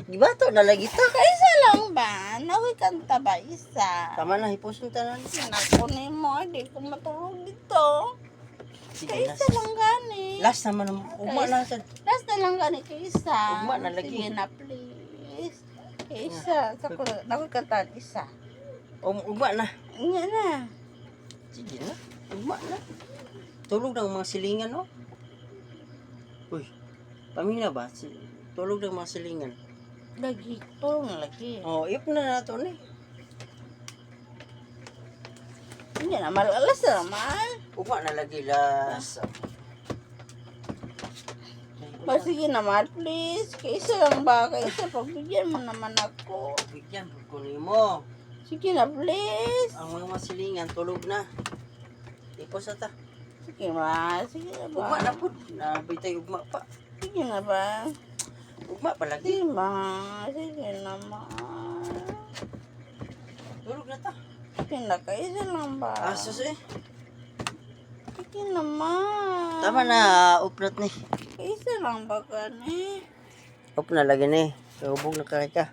Gibato na lagi ta. Kaisa lang ba? Nawi kanta ba isa? Tama na, hipuson ta na. Sinako ni mo, di ko matulog dito. Sige, Kaisa lang gani. last naman, ugma na sa. Last na lang gani kaisa. Ugma na lagi. Sige na please. Kaisa, sa ko nawi kanta isa. Ugma na. Nga na. Sige na, ugma na. Tulog ng mga silingan, no? Uy, pamina ba? Tulog ng mga silingan. Lagi, tulong lagi. Oh, ip na nato ni. Hindi na, malalas na naman. Ugma na lagi last. Sige naman, please. Kaisa lang ba? Kaisa, pagbigyan mo naman ako. Bigyan ko nimo. Sige na, please. Ang mga silingan tulog na. Ipos ata. Sige na Ugma ba? na po. Nabitay ugma pa. Sige na ba? Ugma pa lagi. Sige naman. Tulog na ta. Sige na, kaisa lang ba? Asos eh. Sige naman. Tama na, upload ni. Kaisa lang ba gani? Up na lagi ni. Hubog na kay ka.